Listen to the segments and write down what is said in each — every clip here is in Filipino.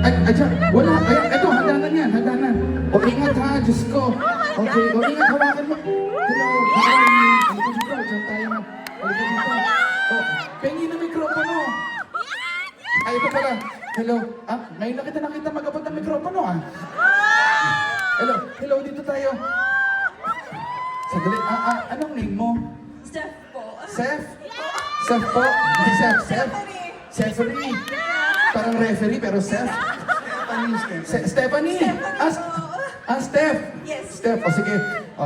Diyan, wala. Ayan, eto, hadanan yan, hadanan. O, ingat ha, Diyos ko. Okay, o, ingat, hawakan mo. Hello, how are you? Halika dito, dyan tayo na. Halika dito. O, pengi na mikropono. Ay, ito pala. Hello. Ngayon na kita nakita mag-abot ng mikropono, Hello, hello, dito tayo. Sandali, anong name mo? Steph po. Seth? Seth po? Hindi Seth, Seth? Stephanie. Parang referee, pero Seth. Stephanie. Steph. Yes. Steph, sige.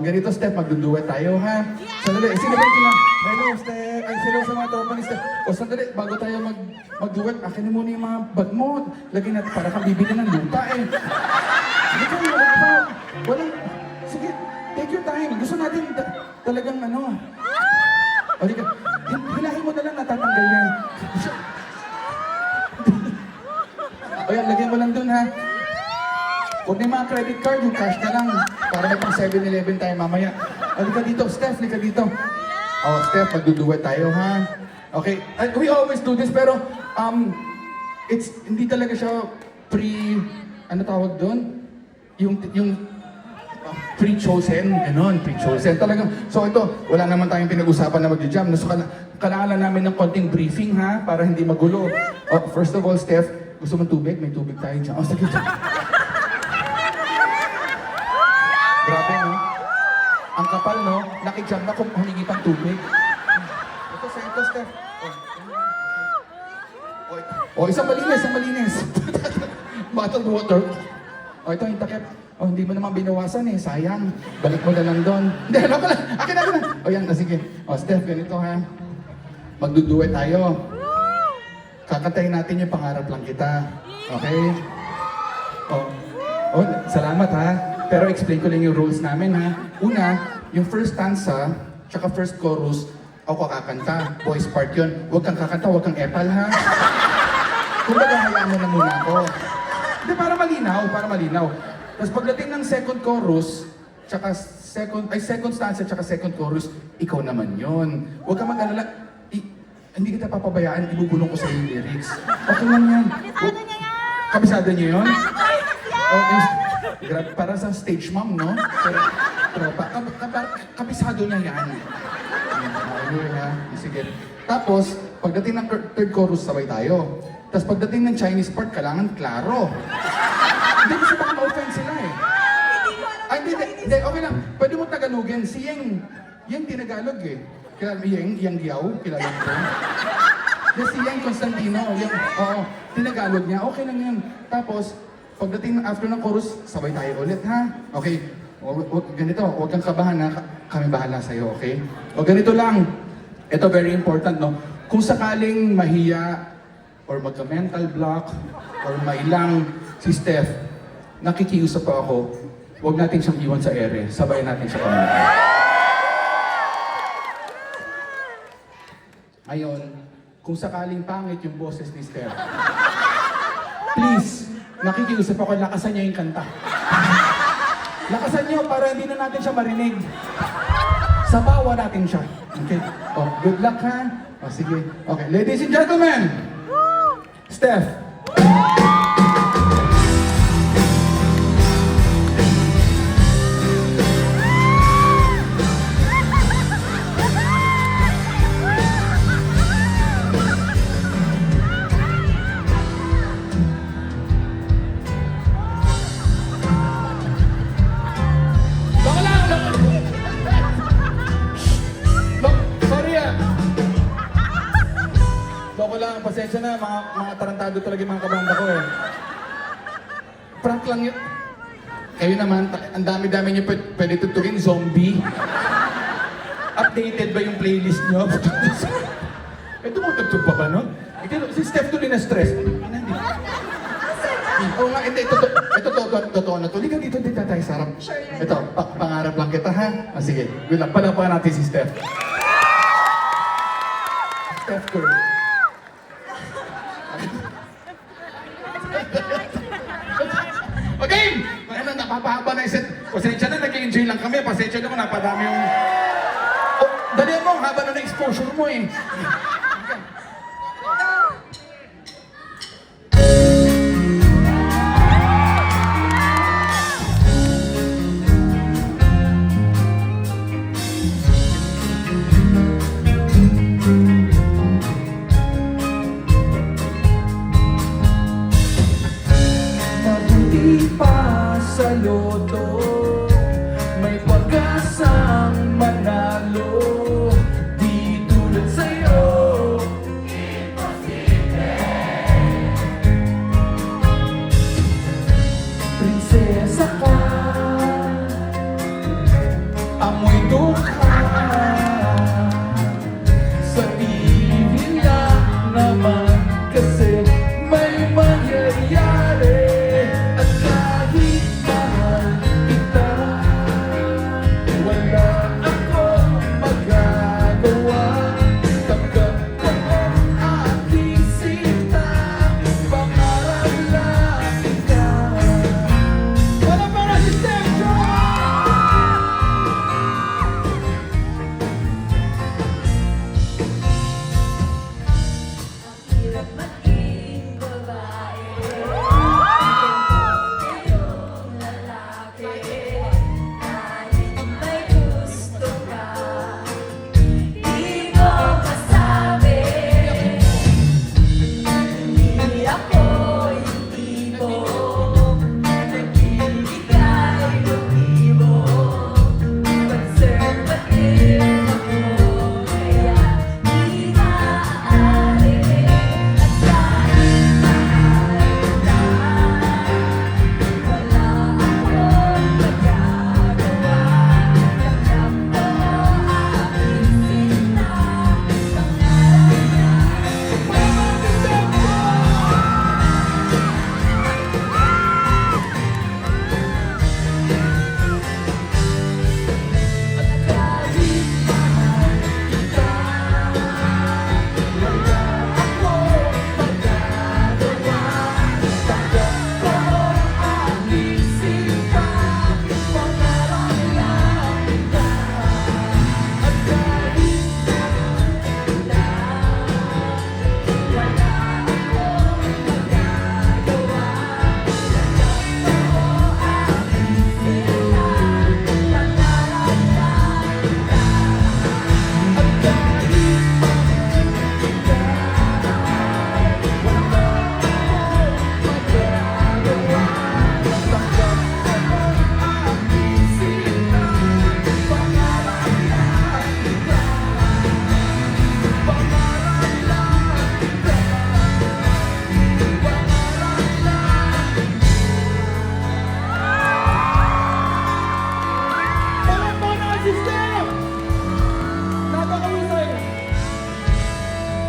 Ganito, Steph, magduduet tayo, ha? Sandali, sino ba yung hello, Steph. Ay, hello sa mga tropa ni Steph. Sandali, bago tayo magduet, akin na muna yung mga bag mo. Lagyan natin para kang bibili ng lupa, Hindi ka, walang, sige, take your time. Gusto natin talagang Halika, hilahin mo na lang, natatanggal yan. Ayan, lagyan mo lang dun, ha? Huwag na yung mga credit card, yung cash na lang. Para may pang 7-Eleven tayo mamaya. Halika dito, Steph, halika dito. Steph, magduduet tayo, ha? Okay, we always do this, pero, hindi talaga siya ano tawag dun? Yung pre-chosen, pre-chosen. Talagang, so ito, wala naman tayong pinag-usapan na mag-jam. So, kailangan namin ng konting briefing, ha? Para hindi magulo. First of all, Steph, gusto mong tubig? May tubig tayo dyan. Sige. Grabe, no? Ang kapal, no? Nakijam na kung humingi pang tubig. Ito, Steph. Isang malinis. Bottled water. Ito yung takip. Hindi mo naman binawasan, sayang. Balik mo na lang doon. Hindi, alam ko lang. Akin na. Yan, sige. Steph, ganito, ha? Magduduet tayo. Kakatayin natin yung pangarap lang kita. Okay? Salamat, ha? Pero explain ko lang yung rules namin, ha? Una, yung first stanza, tsaka first chorus, ako kakanta. Voice part yun. Huwag kang kakanta, huwag kang epal, ha? Kung baga, hayaan mo na muna ako. Hindi, para malinaw. Tapos pagdating ng second chorus, tsaka second stanza, tsaka second chorus, ikaw naman yun. Huwag kang mag-alala. Hindi kita papabayaan, ibubulong ko sa yung lyrics. Okay lang yan. Kabisado niya yan! Kabisado niyo yun? Grabe, para sa stage mom, no? Tropa, kabisado na yan. Sige. Tapos, pagdating ng third chorus, sabay tayo. Tapos pagdating ng Chinese part, kailangan klaro. Hindi kasi baka ma-offend sila, Hindi, okay lang. Pwede mo Tagalogin. Si Yang tinagalog, Kilala mo Yang Diao? Kilala mo ko? Si Yang Constantino. Tinagalog niya. Okay lang yan. Tapos, pagdating after ng chorus, sabay tayo ulit, ha? Okay. Ganito, huwag kang kabahan, ha? Kami bahala sa'yo, okay? Ganito lang. Ito very important, no? Kung sakaling mahiya, or magka-mental block, or mailang si Steph, nakikiusap pa ako, huwag natin siyang iwan sa ere, sabayan natin siya kumanta. Ngayon, kung sakaling pangit yung boses ni Steph, please, nakikiusap ako, lakasan niya yung kanta. Lakasan niyo para hindi na natin siya marinig. Sabawa natin siya. Okay? Good luck, ha? Sige. Okay, ladies and gentlemen, Steph. Pasensya na, mga tarantado talaga yung mga kabanda ko, Prank lang yun. Kayo naman, ang dami-dami nyo pwede tuturin, zombie. Updated ba yung playlist nyo? Tumutugtog pa ba, no? Si Steph tuloy na stress. Nga, hindi, totoo na to. Liga dito tayo sa harap. Sure yan. Ito, pangarap lang kita, ha? Sige, good luck. Palapakan natin si Steph. Steph girl. Okay! Napapahaba na iset. Pasensya na, nag-enjoy lang kami. Pasensya na mo, napadami yung... Dali mo, haba na exposure mo, sa loto, may pag-asang manalo. Di tulad sa'yo, prinsesa ka, amoy dukha. Sa TV lang naman kasi may mangyayari. At kahit mahal kita, wala akong magagawa. Tanggap ko ang aking sinta, pangarap lang ikaw. Wala para si Steph Hirap maging babae. Yung lalaki. Kahit may gusto ka, di mo masabi. Hindi ako yung tipo nagbibigay motibo. Conservative ako, kaya di maaari. At kahit mahal kita, wala akong magagawa. Tanggap ko aking sinta,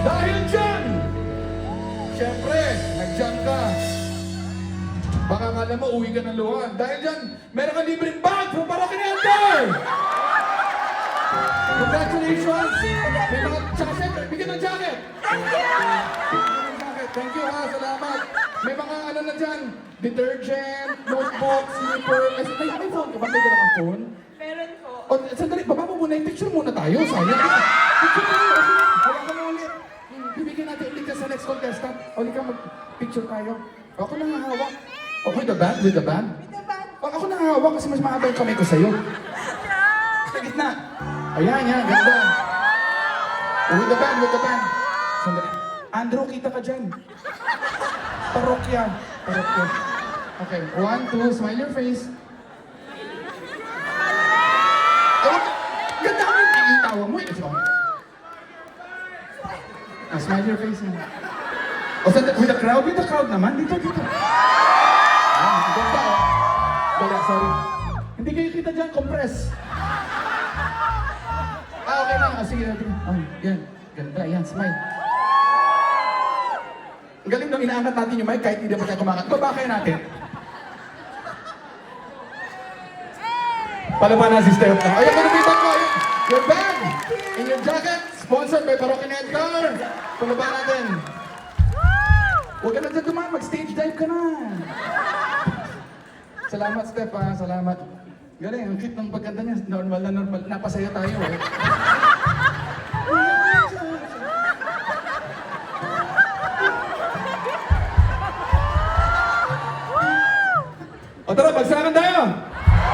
Dahil dyan, syempre, nagdyan ka. Baka akala mo, uwi ka ng luhan. Dahil dyan, meron ka libreng bag from Parokya ni Andor! Congratulations! May mga, tsaka syempre, bigyan ng jacket! Thank you! Thank you ha, salamat! May mga ano na dyan, detergent, notebook, slipper. May phone ka ba? May dala kang phone? meron po. O, sandali, baba mo muna yung picture muna tayo. Sayang. Picture tayo. Wala ka na ulit. Bibigyan natin ulit ka sa next contestant. Ulit ka mag-picture tayo. Ako nang hahawak. Oh, with the band? With the band? With the band. Oh, ako nang hahawak kasi mas mahaba yung kamay ko sa'yo. Sa gitna. Ayan, yan. Ganda. Oh, with the band, with the band. Sandali. Andrew, kita ka dyan. Parokya. Parokya. Okay, 1, 2, smile your face. Oh, ganda ka rin. Itawa mo. Smile your face. O, with the crowd naman. Dito, dito. Ganda, oh. Wala, sorry. Hindi kayo kita dyan, compress. Okay lang. Sige natin. Oh, yan. Ganda, yan. Smile. Ang galing nung inaangat natin yung mic kahit hindi pa tayo kumakat. Baba kayo natin. Palaban na si Steph na. Ayan, manubitan ko. Your bag and your jacket. Sponsored by Parokya ni Edgar. Palaban natin. Huwag ka na dyan dumaan. Mag-stage dive ka na. Salamat, Steph. Salamat. Galing, ang cute ng pagkanta niya. Normal na normal. Napasaya tayo eh. O tara, bagsakan tayo!